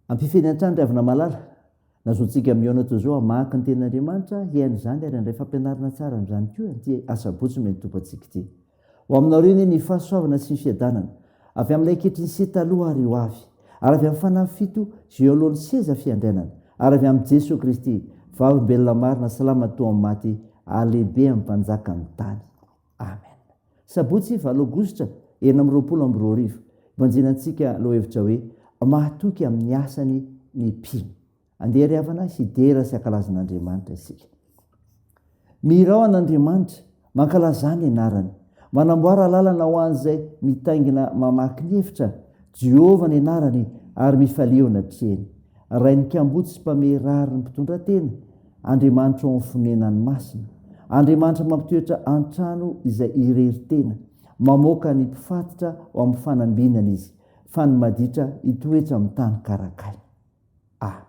ampifeny an-trano ry avana malala nazoantsika miona toy zao amaky ny ten'andriamanitra hiaino zany ary andray fampianarana tsara n'izany koa ty asabotsy meny tompoantsika ity ho aminao reny ny fahasoavana sy ny fiadanana avy amin'ilay ankehitriny sy taloha ary ho avy ary avy amin'ny fanahy fito zay alohan'ny seza fiandrianana ary avy amin'ny Jesosy Kristy vaombelona marina salama to amin'ny maty alehibe amin'ny mpanjaka ny tany amen. Sabotsy 9 Aogositra 2020 ivanjinantsika lo hevitra hoe mahatoky amin'ny asany ny mpino andeha ry havana hidera sy ankalazan'Andriamanitra isika. Mirao an'Andriamanitra mankalaza ny anarany manamboara lalana ho an'izay mitaingina mamaky ny hevitra Jehovah ny anarany ary mifaliona treny rainy kambotsy sy mpamerary ny mpitondra tena Andriamanitra ao amin'ny fonenany masina Andriamanitra mampitoetra an-trano izay irery tena mamoaka ny mpifatitra ao amin'ny fanambinana izy fa ny maditra hitoetra amin'ny tany karakay. Amen.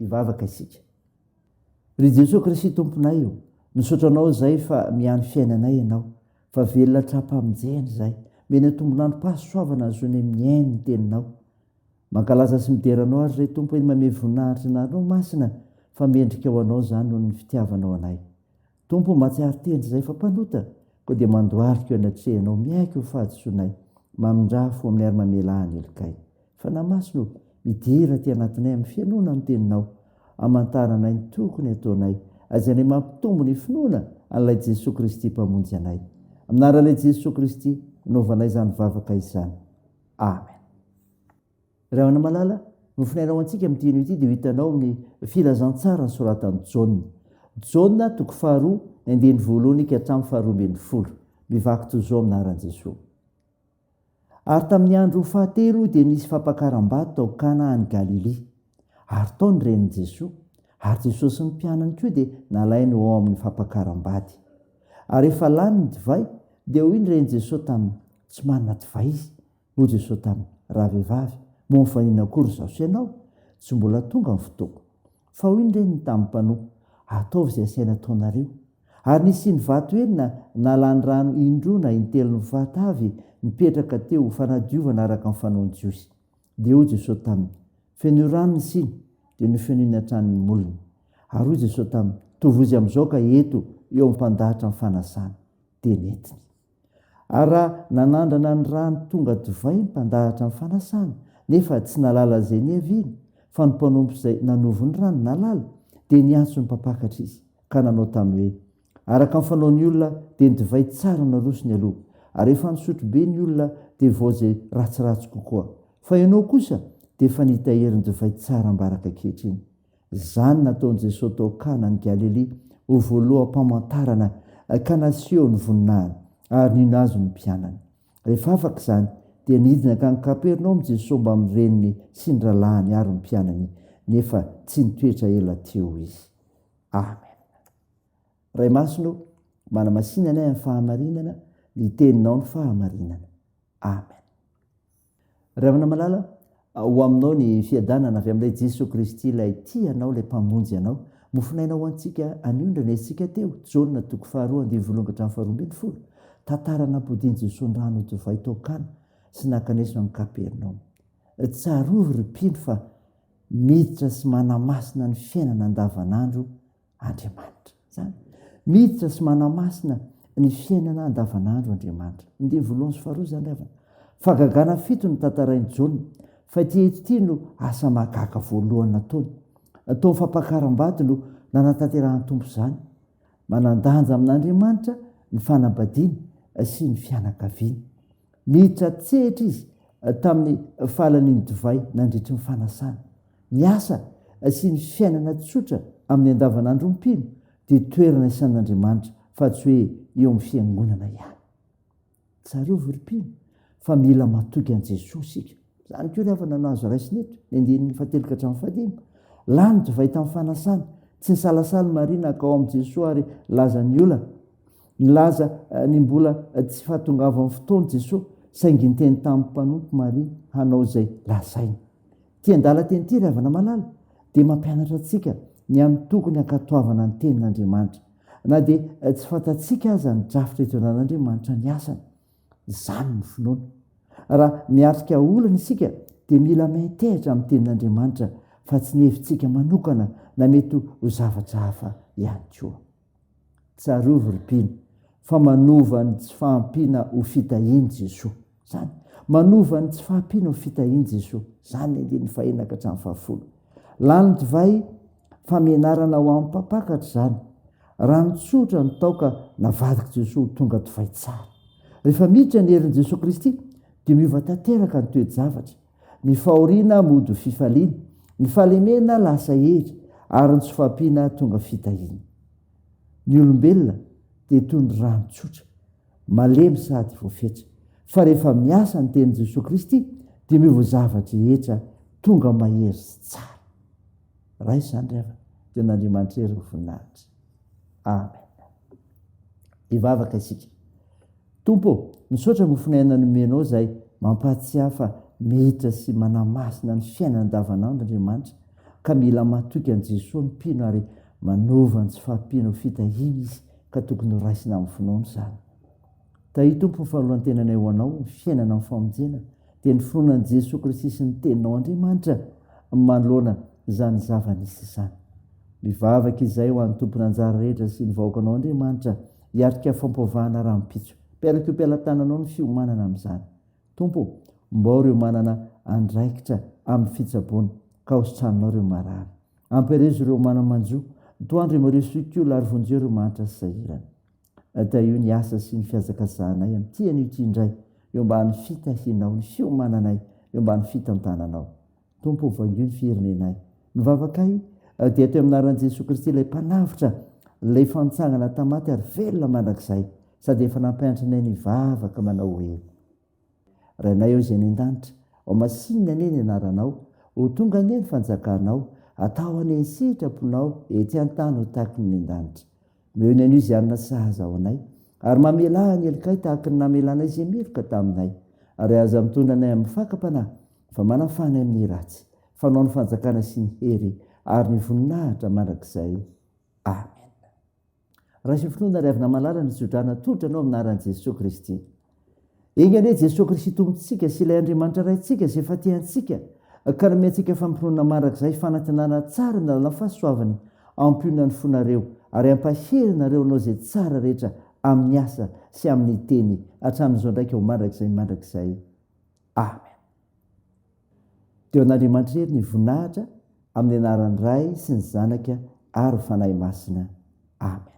Ivavaka isika. Ry Jesosy Kristy tomponay io, misaotranao zay fa miany fiainanay ianao, fa velona trapa-mijeny zay, mena tombonandro pahasoavana azony miaino ny teninao. Mankalaza sy mideranao ary ray tompo eny mame voninahitra anao masina, fa mendrika ho anao zany noho ny fitiavanao anay. Tompo mahatsiaro tendry zay fa mpanota, koa dia mandoarika eo anatrehanao miaiky ho fahadisoanay, mamindrafo amin'ny ary-mamelahany elikay. Fa namasino midira ty anatinay amin'ny fianona ny teninao, amantaranay ny tokony ataonay, azanay mampitombo ny finoana an'ilay Jesosy Kristy mpamonjy anay. Aminaran'ilay Jesosy Kristy naovanay izany vavaka izany. Amen. Raha mana malala, nofinainao antsika amin'ny teny ity dia hitanao ny filazantsara ny soratan'i Jaona. Jaona 2:2 ka hatramin'ny 2:10. Mivaky toy izao aminaran'i Jesosy. Ary tamin'ny andro fahatelo dia nisy fampakaram-bady tao Kana any Galilea. Ary tao ny renin'i Jesosy. Ary Jesosy sy ny mpianany koa dia nalainy ao amin'ny fampakaram-bady. Ary efa lany ny divay dia hoy ny renin'i Jesosy taminy, tsy manana divay izy. Hoy Jesosy taminy, raha vehivavy moa nyfanina akory zaho sy ianao tsy mbola tonga ny fotoako fa hoy ndreny tamin'ny mpanoha ataovy izay asaina taonareo ary nisy ny vato eny nalany rano indrona intelony vato avy mipetraka teo fanadiovana araka ny fanaony jiosy dia hoy Jesosy taminy fenio rano ny siny dia no fenony an-tranony molony ary hoy Jesosy taminy tovozy amin'izao ka eto eo ampandahatra ny fanasana dia netiny ary raha nanandrana ny rano tonga divay mmpandahatra ny fanasana nefa tsy nalala izay niaviny fa ny mpanompo izay nanovony rano nalala dia niantso ny mpapakatra izy ka nanao tamin'ny hoe araka ny fanaony olona dia ny divay tsara narosony aloha ary efa nisotro be ny olona dia vao izay ratsiratsy kokoa fa ianao kosa dia efa nitaherin'ny divay tsara mbaraka kehitriny izany nataon'i Jesosy tao Kana ny Galilea ho voaloam-pamantarana ka naseho ny voninahiny ary nino azy ny mpianany rehefa afaka izany dia nidina ka ny Kapernaoma Jesosy mba mireniny sy ny rahalahy ary ny mpianany nefa tsy nitoetra ela teo izy. Amen. Ray masino manamasinana amin'ny fahamarinana ny teninao ny fahamarinana. Amen. Ray amana-malala ho aminao ny fiadanana avy amin'ilay Jesosy Kristy ilay tianao ilay mpamonjy anao mofinainao antsika aniondrana isika teo Jaona 2:12-12 tantara nampodiany Jesosy ny rano divay tao Kana sy nakanesina amin'ny Kapernaoma. Tsarovy ry mpino fa miditra sy manamasina ny fiainana andavanandro Andriamanitra. Zany miditra sy manamasina ny fiainana andavanandro Andriamanitra. Ndiny voalohany sy faharoa zany avana. Fagagana fito ny tantarainy Jaona fa ty no asa mahagaga voalohany nataony. Atao fampakaram-bady no nanatanterahan'ny tompo izany. Manandanja amin'Andriamanitra ny fanambadiany sy ny fianakaviany. Miditra tsehatra izy tamin'ny fahalan'iny divay nandritry ny fanasana. Ny asa sy ny fiainana tsotra amin'ny andavanandro mpino dia toerana isan'Andriamanitra fa tsy hoe eo amin'ny fiangonana ihany. Tsarovy ry mpino fa mila matoky an' Jesosy sika. Zany koa rehefa nahazo raisin'eto ny andininy fatelika hatramin'ny fadimy. Lany divay tamin'ny fanasana tsy nisalasala marina ka ao amin'i Jesosy ary laza ny olana. Nilaza ny mbola tsy fahatongavan'ny fotoany Jesosy saingy niteny tamin'ny mpanompo Maria hanao izay lazainy. Tiandala teny ity ravana malala dia mampianatra antsika ny amin'ny tokony ankatoavana ny tenin'Andriamanitra na dia tsy fantatsika aza ny drafitra eto an'Andriamanitra ny asany. Izany ny finoana. Raha miatrika olana isika dia mila mahetehitra amin'ny tenin'Andriamanitra fa tsy ny hevintsika manokana na mety ho zavatra hafa ihany koa. Tsarovy ry mpino fa manova ny tsy fahampiana ho fitahiany Jesosy. Zany manova ny tsy fahampiana ho fitahiany Jesosy. Zany andininy fahenaka hatramin'ny fahafolo. Lany divay famenarana ho amin'ny mpapakatra zany. Rano tsotra ny taoka navadiky Jesosy tonga divay tsara. Rehefa miditra ny herin'i Jesosy Kristy dia miova tanteraka ny toe-javatra. Ny fahoriana mody fifaliana, ny fahalemena lasa hery ary ny tsy fahampiana tonga fitahiana. Ny olombelona dia toy ny rano tsotra, malemy sady voafetra. Fa rehefa miasa ny tenin'i Jesosy Kristy dia miova zavatra rehetra tonga mahery sy tsara. Raha izany rehefa dia n'Andriamanitra hery ny voninahitra. Amen. Hivavaka isika. Tompo, misaotra mofinaina nomenao izay mampahatsiahy fa miditra sy manamasina ny fiainana andavanandro Andriamanitra ka mila matoky an' Jesosy ny mpino ary manova ny tsy fahampiana ho fitahiana izy ka tokony ho raisina amin'ny finoana izany. Tahi Tompo ny fahalohany tenanay ho anao ny fiainana amin'ny famonjena dia ny finoanan'i Jesosy Kristy sy ny teninao Andriamanitra manoloana izany zava-nisy izany. Mivavaka izay ho an'ny tompony anjara rehetra sy ny vahoakanao Andriamanitra hiatrika fampiavahana rahampitso. Piaraka mpiala-tananao ny fiomanana amin'izany. Tompo, mbao ireo manana andraikitra amin'ny fitsaboana ka hositranonao ireo marary. Ampirezo ireo manamanjo, toandro ireo soikola ary vonjeo ireo manitra sy sahirana. Atao io ny asa sy ny fiazakazahanay amin'ity an'io indray, eo mba ny fitahianao, ny fiomananay, eo mba ny fitantananao. Tompo, vangio ny firenenay. Mivavakay dia atao amin'ny anaran'i Jesosy Kristy ilay mpanavitra, ilay fantsangana tamaty ary velona mandrakizay. Sady efa nampianatra anay ny vavaka manao hoe rainay eo izay ny an-danitra, ao masinina ane ny anaranao, ho tonga ane ny fanjakanao, atao ane ny sitraponao ety an-tany ho tahaky ny an-danitra. Meo ny an'io izay anona sahaza ao anay, ary mamelaha ny elikay tahaky ny namelanay izay meloka taminay, ary aza mitonanay amin'ny fakapanahy fa manafanay amin'ny ratsy fanao ny fanjakana sy ny hery ary ny voninahitra mandrakizay. Amen. Raha sy finoana ry avina malala ny zodrana tolotra anao aminaran'i Jesosy Kristy. Iny anie Jesosy Kristy tompontsika sy ilay Andriamanitra raintsika izay efa tiantsika ka nomentsika fampirona mandrakizay fanantenana tsara ny lalana fahasoavany ampionany fonareo ary ampaherinareo anao izay tsara rehetra amin'ny asa sy amin'ny teny hatramin'izao ndraika ho mandrakizay. Amen. Teo an'Andriamanitra hery ny voninahitra amin'ny anaran'ny Ray sy ny Zanaka ary fanahy masina. Amen.